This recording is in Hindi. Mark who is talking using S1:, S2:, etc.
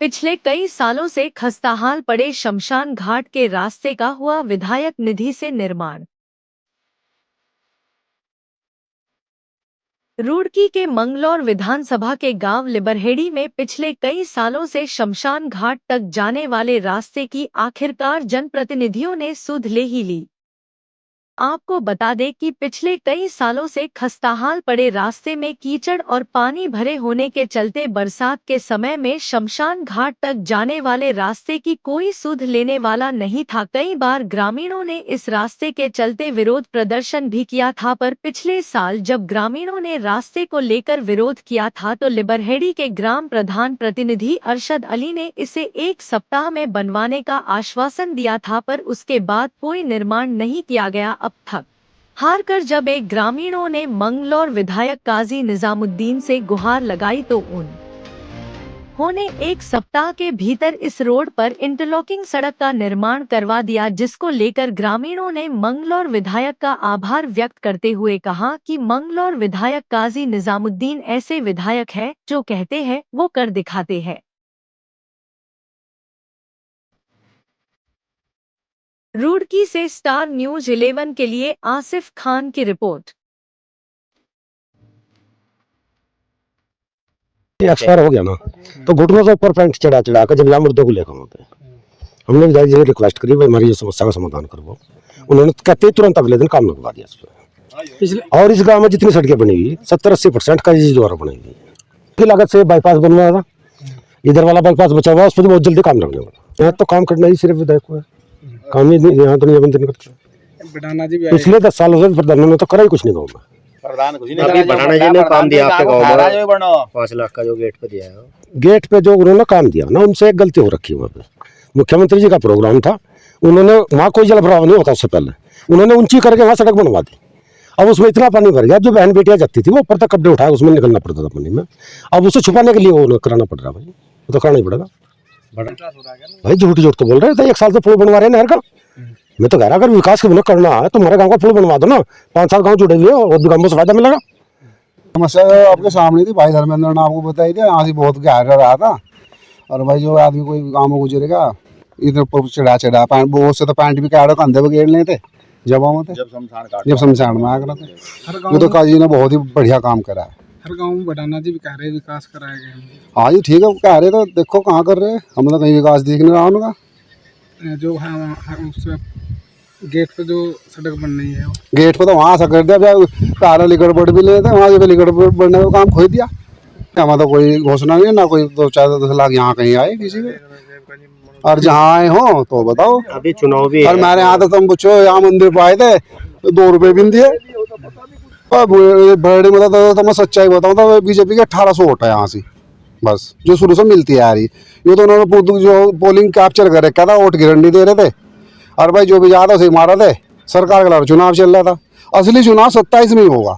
S1: पिछले कई सालों से खस्ताहाल पड़े शमशान घाट के रास्ते का हुआ विधायक निधि से निर्माण। रुड़की के मंगलौर विधानसभा के गांव लिबरहेड़ी में पिछले कई सालों से शमशान घाट तक जाने वाले रास्ते की आखिरकार जनप्रतिनिधियों ने सुध ले ही ली। आपको बता दें कि पिछले कई सालों से खस्ताहाल पड़े रास्ते में कीचड़ और पानी भरे होने के चलते बरसात के समय में शमशान घाट तक जाने वाले रास्ते की कोई सुध लेने वाला नहीं था। कई बार ग्रामीणों ने इस रास्ते के चलते विरोध प्रदर्शन भी किया था, पर पिछले साल जब ग्रामीणों ने रास्ते को लेकर विरोध किया था तो लिबरहेड़ी के ग्राम प्रधान प्रतिनिधि अरशद अली ने इसे 1 सप्ताह में बनवाने का आश्वासन दिया था, पर उसके बाद कोई निर्माण नहीं किया गया। अब थक हार कर जब एक ग्रामीणों ने मंगलौर विधायक काजी निजामुद्दीन से गुहार लगाई तो उन्होंने 1 सप्ताह के भीतर इस रोड पर इंटरलॉकिंग सड़क का निर्माण करवा दिया, जिसको लेकर ग्रामीणों ने मंगलौर विधायक का आभार व्यक्त करते हुए कहा कि मंगलौर विधायक काजी निजामुद्दीन ऐसे विधायक है जो कहते हैं वो कर दिखाते हैं। रुड़की से स्टार न्यूज 11 के लिए आसिफ खान की रिपोर्ट।
S2: एक्सपायर हो गया ना तो घुटनों से ऊपर पैंट चढ़ा चढ़ा कर जब मुर्दे को लेकर वहाँ पे हमने विधायक जी से रिक्वेस्ट करी, भाई हमारी ये समस्या का समाधान करवाओ। उन्होंने कहते तुरंत अगले दिन काम लगवा दिया इस पर। और इस गांव में जितनी सड़कें बनी हुई 70-80% का जी द्वारा बनाई गई की लागत से बाईपास बनवा था, इधर वाला बाईपास बचा हुआ, उस पर बहुत जल्दी काम लगने वाला। यहाँ तो काम करना ही सिर्फ विधायक को है, काम ही यहाँ तो नहीं बंद नहीं करते। पिछले 10 सालों से प्रधान ने तो करा ही कुछ नहीं गाँव में।
S3: अभी बढ़ाना जी ने काम दिया आपके गांव में 5 लाख का जो गेट पे दिया है,
S2: गेट पे जो उन्होंने काम दिया ना उनसे एक गलती हो रखी है। वहाँ पे मुख्यमंत्री जी का प्रोग्राम था, उन्होंने वहाँ कोई जल भराव नहीं होता, उससे पहले उन्होंने ऊंची करके वहाँ सड़क बनवा दी। अब उसमें इतना पानी भर गया, जो बहन बेटियां जाती थी वो ऊपर तक कपड़े उठाए उसमें निकलना पड़ता था पानी में। अब उसे छुपाने के लिए वो कराना पड़ रहा, भाई वो तो करना ही पड़ेगा। भाई झूठ झूठ तो बोल रहे थे, 1 साल से पुल बनवा रहे हैं नहर का। मैं तो कह रहा अगर विकास के बिना करना है तो हमारे गाँव का पुल बनवा दो ना, 5-7 गाँव जुड़े हुए और गाँव में फायदा मिलेगा।
S4: समस्या आपके सामने थी, भाई धर्मेंद्र ने आपको बताई थी, यहाँ से बहुत गहरा रहा था। और भाई जो आदमी कोई गाँव में गुजरेगा इधर ऊपर चढ़ा वो से तो पैंट भी काटो कंधे पे घेर लेते जब शमशान में आकर वो तो काजी ने बहुत ही बढ़िया काम करा है।
S5: हर गांव में बढ़ाना जी कह रहे विकास कराएंगे।
S4: हाँ जी ठीक है, कह रहे तो देखो कहाँ कर रहे हैं, हम तो कहीं विकास दिख नहीं रहा उनका।
S5: जो है गेट पे जो सड़क बन रही है,
S4: गेट पे तो वहाँ ऐसा कर दिया, तारा लिकड़ बोर्ड भी लेते वहाँ से लिकड़ बोर्ड बढ़ने का काम खोल दिया। हमारा तो कोई घोषणा नहीं, ना कोई 2-4-10 लाख यहाँ कहीं आए किसी के, और जहाँ आए हो तो बताओ।
S3: अभी चुनाव भी है।
S4: और मेरे यहाँ तो तुम पूछो, यहाँ मंदिर पे आए थे 2 रुपये भी नहीं दिए। बड़े मतलब तो मैं सच्चाई बताऊँ तो बीजेपी के 1800 वोट है यहाँ से, बस जो शुरू से मिलती है यार। ये तो उन्होंने जो पोलिंग कैप्चर कर रखा था, वोट गिरन नहीं दे रहे थे। और भाई जो भी ज्यादा उसे मारा थे, सरकार का चुनाव चल रहा था। असली चुनाव 27 में ही होगा।